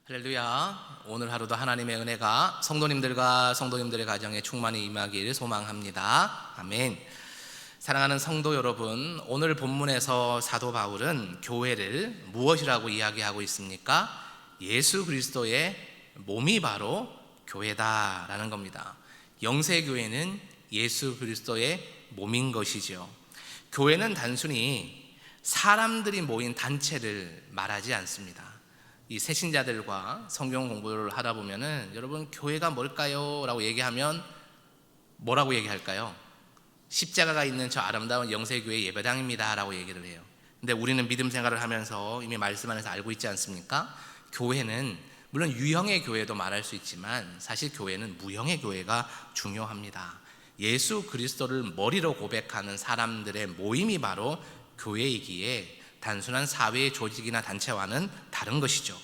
할렐루야. 오늘 하루도 하나님의 은혜가 성도님들과 성도님들의 가정에 충만히 임하기를 소망합니다. 아멘. 사랑하는 성도 여러분, 오늘 본문에서 사도 바울은 교회를 무엇이라고 이야기하고 있습니까? 예수 그리스도의 몸이 바로 교회다라는 겁니다. 영세교회는 예수 그리스도의 몸인 것이죠. 교회는 단순히 사람들이 모인 단체를 말하지 않습니다. 이 새신자들과 성경 공부를 하다 보면은 여러분 교회가 뭘까요? 라고 얘기하면 뭐라고 얘기할까요? 십자가가 있는 저 아름다운 영세교회 예배당입니다 라고 얘기를 해요. 근데 우리는 믿음 생활을 하면서 이미 말씀 안에서 알고 있지 않습니까? 교회는 물론 유형의 교회도 말할 수 있지만 사실 교회는 무형의 교회가 중요합니다. 예수 그리스도를 머리로 고백하는 사람들의 모임이 바로 교회이기에 단순한 사회의 조직이나 단체와는 다른 것이죠.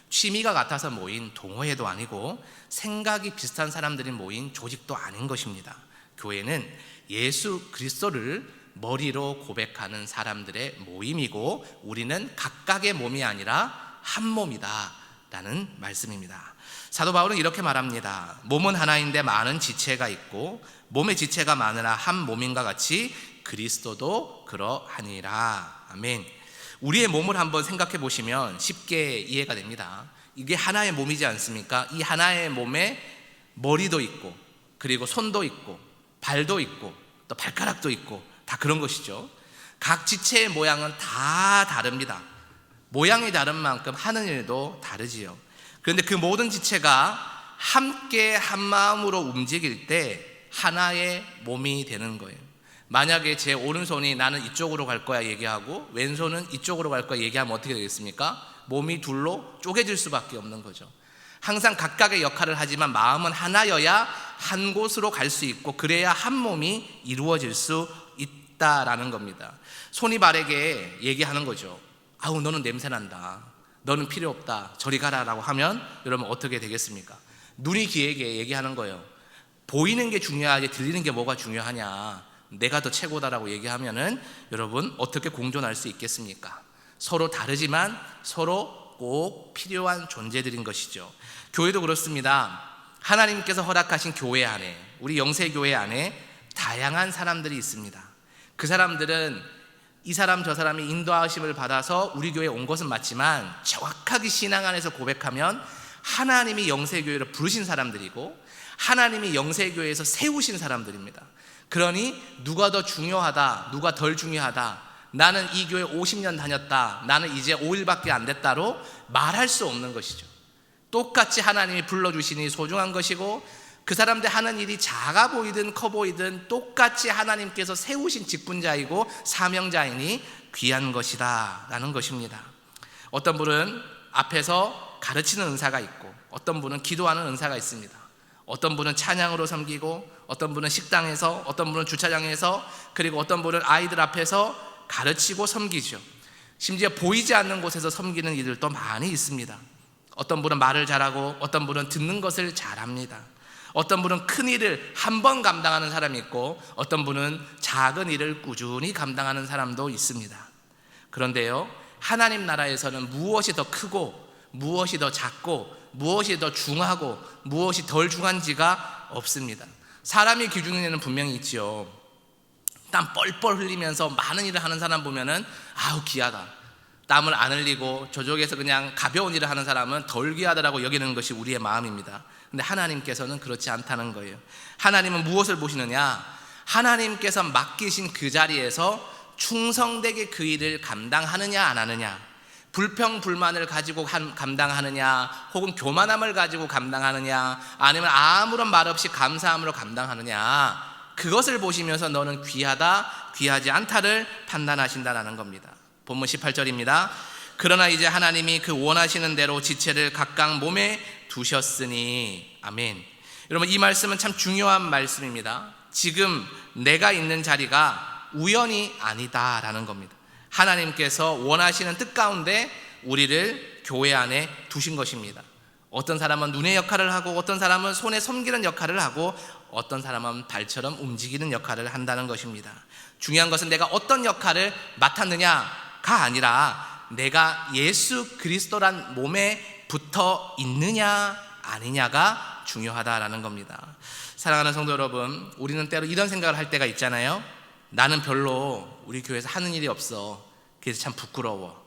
취미가 같아서 모인 동호회도 아니고 생각이 비슷한 사람들이 모인 조직도 아닌 것입니다. 교회는 예수 그리스도를 머리로 고백하는 사람들의 모임이고 우리는 각각의 몸이 아니라 한 몸이다 라는 말씀입니다. 사도 바울은 이렇게 말합니다. 몸은 하나인데 많은 지체가 있고 몸의 지체가 많으나 한 몸인가 같이 그리스도도 그러하니라. 아멘. 우리의 몸을 한번 생각해 보시면 쉽게 이해가 됩니다. 이게 하나의 몸이지 않습니까? 이 하나의 몸에 머리도 있고 그리고 손도 있고 발도 있고 또 발가락도 있고 다 그런 것이죠. 각 지체의 모양은 다 다릅니다. 모양이 다른 만큼 하는 일도 다르지요. 그런데 그 모든 지체가 함께 한 마음으로 움직일 때 하나의 몸이 되는 거예요. 만약에 제 오른손이 나는 이쪽으로 갈 거야 얘기하고 왼손은 이쪽으로 갈 거야 얘기하면 어떻게 되겠습니까? 몸이 둘로 쪼개질 수밖에 없는 거죠. 항상 각각의 역할을 하지만 마음은 하나여야 한 곳으로 갈 수 있고 그래야 한 몸이 이루어질 수 있다라는 겁니다. 손이 발에게 얘기하는 거죠. 아우 너는 냄새난다, 너는 필요 없다, 저리 가라라고 하면 여러분 어떻게 되겠습니까? 눈이 귀에게 얘기하는 거예요. 보이는 게 중요하지 들리는 게 뭐가 중요하냐, 내가 더 최고다라고 얘기하면은 여러분 어떻게 공존할 수 있겠습니까? 서로 다르지만 서로 꼭 필요한 존재들인 것이죠. 교회도 그렇습니다. 하나님께서 허락하신 교회 안에, 우리 영세교회 안에 다양한 사람들이 있습니다. 그 사람들은 이 사람 저 사람이 인도하심을 받아서 우리 교회에 온 것은 맞지만 정확하게 신앙 안에서 고백하면 하나님이 영세교회를 부르신 사람들이고 하나님이 영세교회에서 세우신 사람들입니다. 그러니 누가 더 중요하다, 누가 덜 중요하다, 나는 이 교회 50년 다녔다, 나는 이제 5일밖에 안 됐다로 말할 수 없는 것이죠. 똑같이 하나님이 불러주시니 소중한 것이고 그 사람들 하는 일이 작아 보이든 커 보이든 똑같이 하나님께서 세우신 직분자이고 사명자이니 귀한 것이다 라는 것입니다. 어떤 분은 앞에서 가르치는 은사가 있고 어떤 분은 기도하는 은사가 있습니다. 어떤 분은 찬양으로 섬기고 어떤 분은 식당에서 어떤 분은 주차장에서 그리고 어떤 분은 아이들 앞에서 가르치고 섬기죠. 심지어 보이지 않는 곳에서 섬기는 이들도 많이 있습니다. 어떤 분은 말을 잘하고 어떤 분은 듣는 것을 잘합니다. 어떤 분은 큰 일을 한 번 감당하는 사람이 있고 어떤 분은 작은 일을 꾸준히 감당하는 사람도 있습니다. 그런데요, 하나님 나라에서는 무엇이 더 크고 무엇이 더 작고 무엇이 더 중하고 무엇이 덜 중한지가 없습니다. 사람의 기준에는 분명히 있죠. 땀 뻘뻘 흘리면서 많은 일을 하는 사람 보면은 아우 귀하다, 땀을 안 흘리고 저쪽에서 그냥 가벼운 일을 하는 사람은 덜 귀하다라고 여기는 것이 우리의 마음입니다. 근데 하나님께서는 그렇지 않다는 거예요. 하나님은 무엇을 보시느냐, 하나님께서 맡기신 그 자리에서 충성되게 그 일을 감당하느냐 안 하느냐, 불평불만을 가지고 감당하느냐 혹은 교만함을 가지고 감당하느냐 아니면 아무런 말 없이 감사함으로 감당하느냐, 그것을 보시면서 너는 귀하다 귀하지 않다를 판단하신다는 겁니다. 본문 18절입니다. 그러나 이제 하나님이 그 원하시는 대로 지체를 각각 몸에 두셨으니. 아멘. 여러분 이 말씀은 참 중요한 말씀입니다. 지금 내가 있는 자리가 우연이 아니다라는 겁니다. 하나님께서 원하시는 뜻 가운데 우리를 교회 안에 두신 것입니다. 어떤 사람은 눈의 역할을 하고 어떤 사람은 손에 섬기는 역할을 하고 어떤 사람은 발처럼 움직이는 역할을 한다는 것입니다. 중요한 것은 내가 어떤 역할을 맡았느냐가 아니라 내가 예수 그리스도란 몸에 붙어 있느냐 아니냐가 중요하다라는 겁니다. 사랑하는 성도 여러분, 우리는 때로 이런 생각을 할 때가 있잖아요. 나는 별로 우리 교회에서 하는 일이 없어. 그래서 참 부끄러워.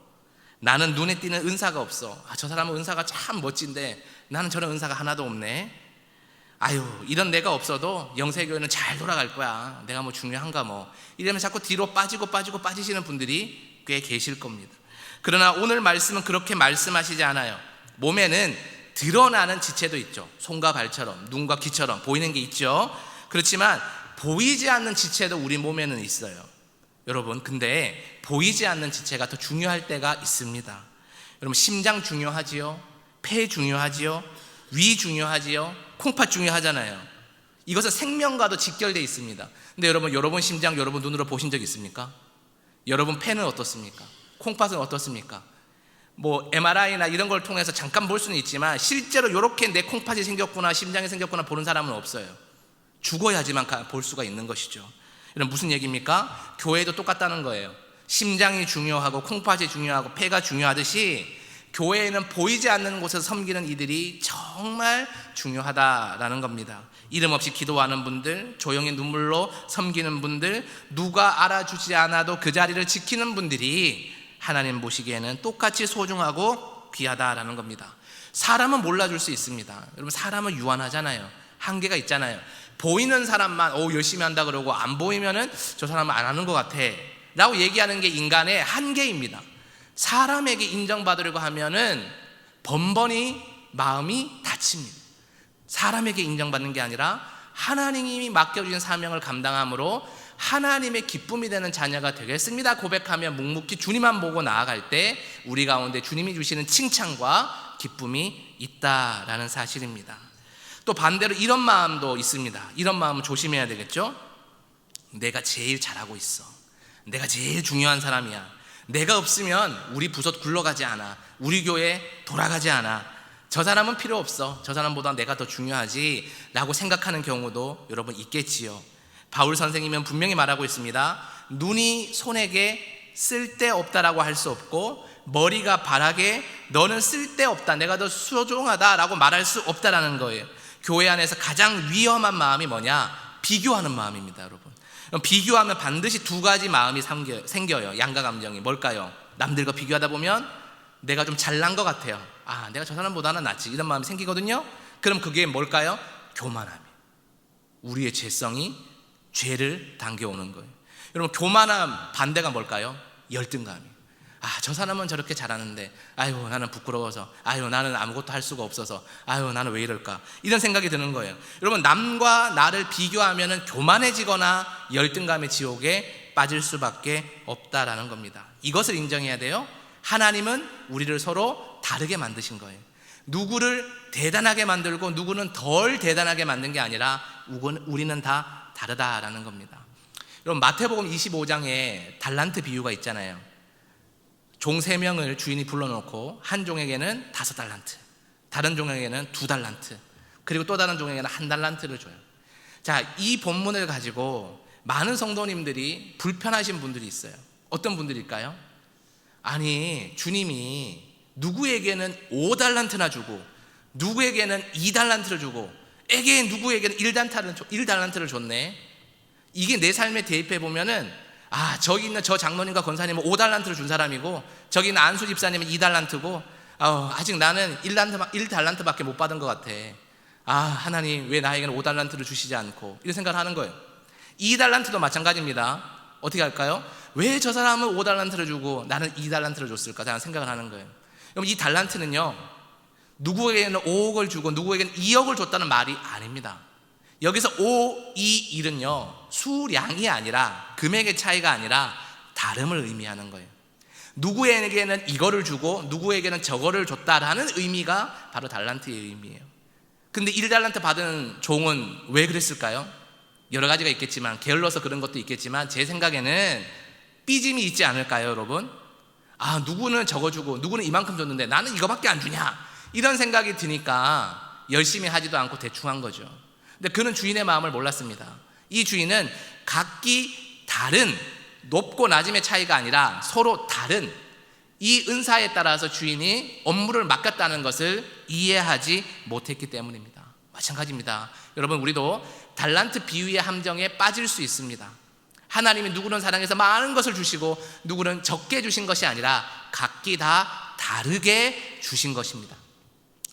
나는 눈에 띄는 은사가 없어. 저 사람은 은사가 참 멋진데 나는 저런 은사가 하나도 없네. 아유, 이런 내가 없어도 영세교회는 잘 돌아갈 거야. 내가 뭐 중요한가 뭐. 이러면 자꾸 뒤로 빠지시는 분들이 꽤 계실 겁니다. 그러나 오늘 말씀은 그렇게 말씀하시지 않아요. 몸에는 드러나는 지체도 있죠. 손과 발처럼, 눈과 귀처럼 보이는 게 있죠. 그렇지만 보이지 않는 지체도 우리 몸에는 있어요. 여러분, 근데 보이지 않는 지체가 더 중요할 때가 있습니다. 여러분, 심장 중요하지요, 폐 중요하지요, 위 중요하지요, 콩팥 중요하잖아요. 이것은 생명과도 직결되어 있습니다. 근데 여러분 심장 여러분 눈으로 보신 적 있습니까? 여러분 폐는 어떻습니까? 콩팥은 어떻습니까? 뭐 MRI나 이런 걸 통해서 잠깐 볼 수는 있지만 실제로 이렇게 내 콩팥이 생겼구나, 심장이 생겼구나 보는 사람은 없어요. 죽어야지만 볼 수가 있는 것이죠. 이런 무슨 얘기입니까? 교회도 똑같다는 거예요. 심장이 중요하고 콩팥이 중요하고 폐가 중요하듯이 교회에는 보이지 않는 곳에서 섬기는 이들이 정말 중요하다라는 겁니다. 이름 없이 기도하는 분들, 조용히 눈물로 섬기는 분들, 누가 알아주지 않아도 그 자리를 지키는 분들이 하나님 보시기에는 똑같이 소중하고 귀하다라는 겁니다. 사람은 몰라줄 수 있습니다. 여러분, 사람은 유한하잖아요. 한계가 있잖아요. 보이는 사람만 열심히 한다 그러고 안 보이면은 저 사람은 안 하는 것 같아 라고 얘기하는 게 인간의 한계입니다. 사람에게 인정받으려고 하면은 번번이 마음이 다칩니다. 사람에게 인정받는 게 아니라 하나님이 맡겨주신 사명을 감당함으로 하나님의 기쁨이 되는 자녀가 되겠습니다 고백하며 묵묵히 주님만 보고 나아갈 때 우리 가운데 주님이 주시는 칭찬과 기쁨이 있다라는 사실입니다. 또 반대로 이런 마음도 있습니다. 이런 마음은 조심해야 되겠죠. 내가 제일 잘하고 있어. 내가 제일 중요한 사람이야. 내가 없으면 우리 부서 굴러가지 않아. 우리 교회 돌아가지 않아. 저 사람은 필요 없어. 저 사람보다 내가 더 중요하지 라고 생각하는 경우도 여러분 있겠지요. 바울 선생님은 분명히 말하고 있습니다. 눈이 손에게 쓸데없다라고 할 수 없고 머리가 발에게 너는 쓸데없다, 내가 더 소중하다라고 말할 수 없다라는 거예요. 교회 안에서 가장 위험한 마음이 뭐냐? 비교하는 마음입니다. 여러분, 비교하면 반드시 두 가지 마음이 생겨요. 양가 감정이 뭘까요? 남들과 비교하다 보면 내가 좀 잘난 것 같아요. 내가 저 사람보다는 낫지, 이런 마음이 생기거든요. 그럼 그게 뭘까요? 교만함이, 우리의 죄성이 죄를 당겨오는 거예요. 여러분, 교만함 반대가 뭘까요? 열등감이. 저 사람은 저렇게 잘하는데 아유 나는 부끄러워서, 아유 나는 아무것도 할 수가 없어서, 아유 나는 왜 이럴까, 이런 생각이 드는 거예요. 여러분, 남과 나를 비교하면 교만해지거나 열등감의 지옥에 빠질 수밖에 없다라는 겁니다. 이것을 인정해야 돼요. 하나님은 우리를 서로 다르게 만드신 거예요. 누구를 대단하게 만들고 누구는 덜 대단하게 만든 게 아니라 우리는 다 다르다라는 겁니다. 여러분, 마태복음 25장에 달란트 비유가 있잖아요. 종 3명을 주인이 불러놓고 한 종에게는 5달란트, 다른 종에게는 2달란트, 그리고 또 다른 종에게는 1달란트를 줘요. 자, 이 본문을 가지고 많은 성도님들이 불편하신 분들이 있어요. 어떤 분들일까요? 아니, 주님이 누구에게는 5달란트나 주고 누구에게는 2달란트를 주고 누구에게는 1달란트를 줬네. 이게 내 삶에 대입해 보면은 저기 있는 저 장로님과 권사님은 5달란트를 준 사람이고 저기 있는 안수 집사님은 2달란트고 아직 나는 1달란트밖에 못 받은 것 같아. 하나님 왜 나에게는 5달란트를 주시지 않고, 이런 생각을 하는 거예요. 2달란트도 마찬가지입니다. 어떻게 할까요? 왜 저 사람은 5달란트를 주고 나는 2달란트를 줬을까? 저는 생각을 하는 거예요. 그럼 이 달란트는요, 누구에게는 5억을 주고 누구에게는 2억을 줬다는 말이 아닙니다. 여기서 5, 2, 1은요 수량이 아니라, 금액의 차이가 아니라 다름을 의미하는 거예요. 누구에게는 이거를 주고 누구에게는 저거를 줬다라는 의미가 바로 달란트의 의미예요. 근데 1달란트 받은 종은 왜 그랬을까요? 여러 가지가 있겠지만, 게을러서 그런 것도 있겠지만 제 생각에는 삐짐이 있지 않을까요, 여러분? 누구는 저거 주고 누구는 이만큼 줬는데 나는 이거밖에 안 주냐, 이런 생각이 드니까 열심히 하지도 않고 대충 한 거죠. 근데 그는 주인의 마음을 몰랐습니다. 이 주인은 각기 다른 높고 낮음의 차이가 아니라 서로 다른 이 은사에 따라서 주인이 업무를 맡겼다는 것을 이해하지 못했기 때문입니다. 마찬가지입니다. 여러분, 우리도 달란트 비유의 함정에 빠질 수 있습니다. 하나님이 누구는 사랑해서 많은 것을 주시고 누구는 적게 주신 것이 아니라 각기 다 다르게 주신 것입니다.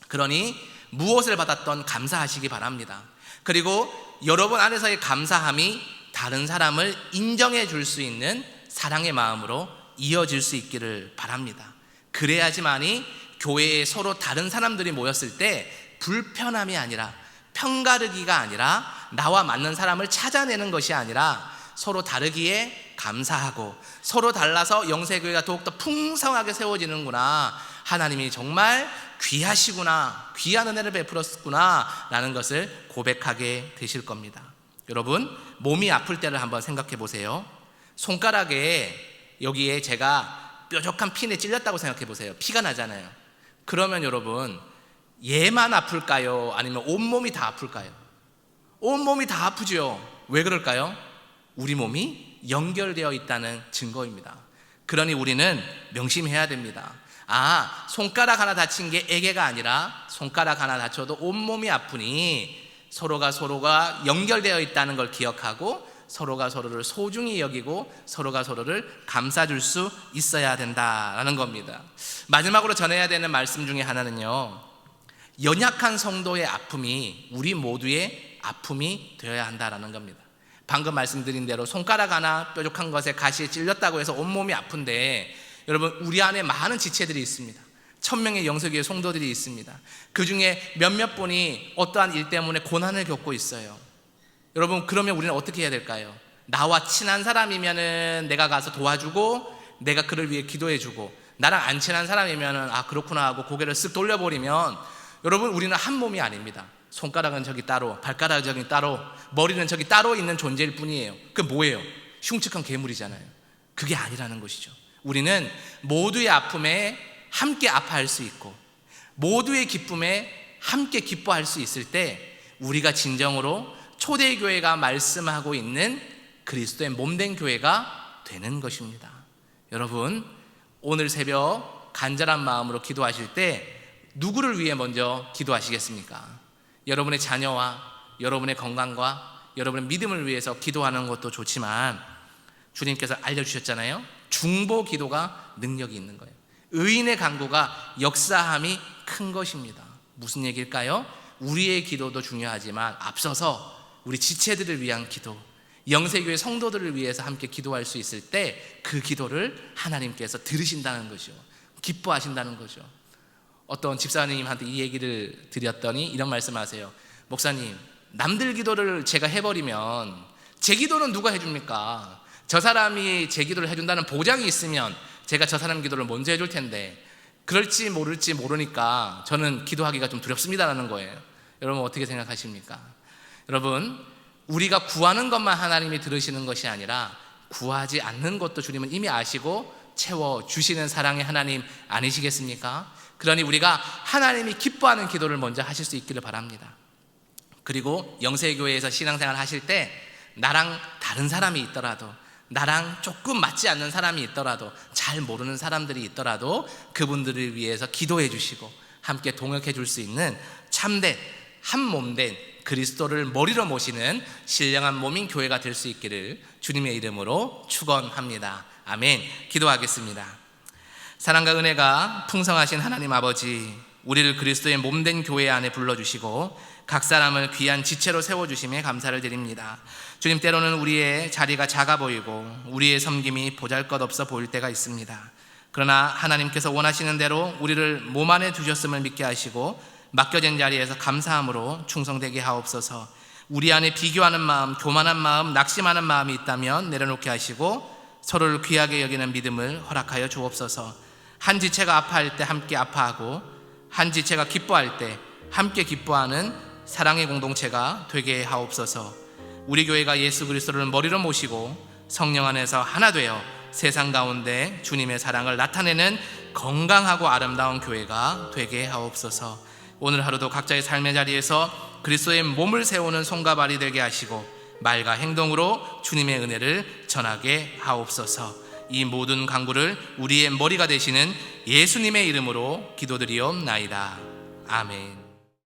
그러니 무엇을 받았던 감사하시기 바랍니다. 그리고 여러분 안에서의 감사함이 다른 사람을 인정해 줄 수 있는 사랑의 마음으로 이어질 수 있기를 바랍니다. 그래야지만이 교회에 서로 다른 사람들이 모였을 때 불편함이 아니라, 편가르기가 아니라, 나와 맞는 사람을 찾아내는 것이 아니라 서로 다르기에 감사하고 서로 달라서 영세교회가 더욱더 풍성하게 세워지는구나, 하나님이 정말 귀하시구나, 귀한 은혜를 베풀었구나 라는 것을 고백하게 되실 겁니다. 여러분, 몸이 아플 때를 한번 생각해 보세요. 손가락에 여기에 제가 뾰족한 핀에 찔렸다고 생각해 보세요. 피가 나잖아요. 그러면 여러분, 얘만 아플까요? 아니면 온몸이 다 아플까요? 온몸이 다 아프죠. 왜 그럴까요? 우리 몸이 연결되어 있다는 증거입니다. 그러니 우리는 명심해야 됩니다. 손가락 하나 다친 게 애개가 아니라 손가락 하나 다쳐도 온몸이 아프니 서로가 연결되어 있다는 걸 기억하고 서로가 서로를 소중히 여기고 서로가 서로를 감싸줄 수 있어야 된다라는 겁니다. 마지막으로 전해야 되는 말씀 중에 하나는요, 연약한 성도의 아픔이 우리 모두의 아픔이 되어야 한다라는 겁니다. 방금 말씀드린 대로 손가락 하나 뾰족한 것에 가시에 찔렸다고 해서 온몸이 아픈데, 여러분, 우리 안에 많은 지체들이 있습니다. 1000명의 영세교회 성도들이 있습니다. 그 중에 몇몇 분이 어떠한 일 때문에 고난을 겪고 있어요. 여러분, 그러면 우리는 어떻게 해야 될까요? 나와 친한 사람이면은 내가 가서 도와주고 내가 그를 위해 기도해주고, 나랑 안 친한 사람이면은 그렇구나 하고 고개를 쓱 돌려버리면, 여러분, 우리는 한 몸이 아닙니다. 손가락은 저기 따로, 발가락은 저기 따로, 머리는 저기 따로 있는 존재일 뿐이에요. 그게 뭐예요? 흉측한 괴물이잖아요. 그게 아니라는 것이죠. 우리는 모두의 아픔에 함께 아파할 수 있고 모두의 기쁨에 함께 기뻐할 수 있을 때 우리가 진정으로 초대교회가 말씀하고 있는 그리스도의 몸된 교회가 되는 것입니다. 여러분, 오늘 새벽 간절한 마음으로 기도하실 때 누구를 위해 먼저 기도하시겠습니까? 여러분의 자녀와 여러분의 건강과 여러분의 믿음을 위해서 기도하는 것도 좋지만, 주님께서 알려주셨잖아요. 중보 기도가 능력이 있는 거예요. 의인의 간구가 역사함이 큰 것입니다. 무슨 얘기일까요? 우리의 기도도 중요하지만 앞서서 우리 지체들을 위한 기도, 영세교회 성도들을 위해서 함께 기도할 수 있을 때 그 기도를 하나님께서 들으신다는 거죠. 기뻐하신다는 거죠. 어떤 집사님한테 이 얘기를 드렸더니 이런 말씀하세요. 목사님, 남들 기도를 제가 해버리면 제 기도는 누가 해줍니까? 저 사람이 제 기도를 해준다는 보장이 있으면 제가 저 사람 기도를 먼저 해줄 텐데 그럴지 모를지 모르니까 저는 기도하기가 좀 두렵습니다라는 거예요. 여러분, 어떻게 생각하십니까? 여러분, 우리가 구하는 것만 하나님이 들으시는 것이 아니라 구하지 않는 것도 주님은 이미 아시고 채워주시는 사랑의 하나님 아니시겠습니까? 그러니 우리가 하나님이 기뻐하는 기도를 먼저 하실 수 있기를 바랍니다. 그리고 영세교회에서 신앙생활 하실 때 나랑 다른 사람이 있더라도, 나랑 조금 맞지 않는 사람이 있더라도, 잘 모르는 사람들이 있더라도 그분들을 위해서 기도해 주시고 함께 동역해 줄 수 있는 참된 한 몸된 그리스도를 머리로 모시는 신령한 몸인 교회가 될 수 있기를 주님의 이름으로 축원합니다. 아멘. 기도하겠습니다. 사랑과 은혜가 풍성하신 하나님 아버지, 우리를 그리스도의 몸된 교회 안에 불러주시고 각 사람을 귀한 지체로 세워주심에 감사를 드립니다. 주님, 때로는 우리의 자리가 작아 보이고 우리의 섬김이 보잘것없어 보일 때가 있습니다. 그러나 하나님께서 원하시는 대로 우리를 몸 안에 두셨음을 믿게 하시고 맡겨진 자리에서 감사함으로 충성되게 하옵소서. 우리 안에 비교하는 마음, 교만한 마음, 낙심하는 마음이 있다면 내려놓게 하시고 서로를 귀하게 여기는 믿음을 허락하여 주옵소서. 한 지체가 아파할 때 함께 아파하고 한 지체가 기뻐할 때 함께 기뻐하는 사랑의 공동체가 되게 하옵소서. 우리 교회가 예수 그리스도를 머리로 모시고 성령 안에서 하나 되어 세상 가운데 주님의 사랑을 나타내는 건강하고 아름다운 교회가 되게 하옵소서. 오늘 하루도 각자의 삶의 자리에서 그리스도의 몸을 세우는 손과 발이 되게 하시고 말과 행동으로 주님의 은혜를 전하게 하옵소서. 이 모든 간구를 우리의 머리가 되시는 예수님의 이름으로 기도드리옵나이다. 아멘.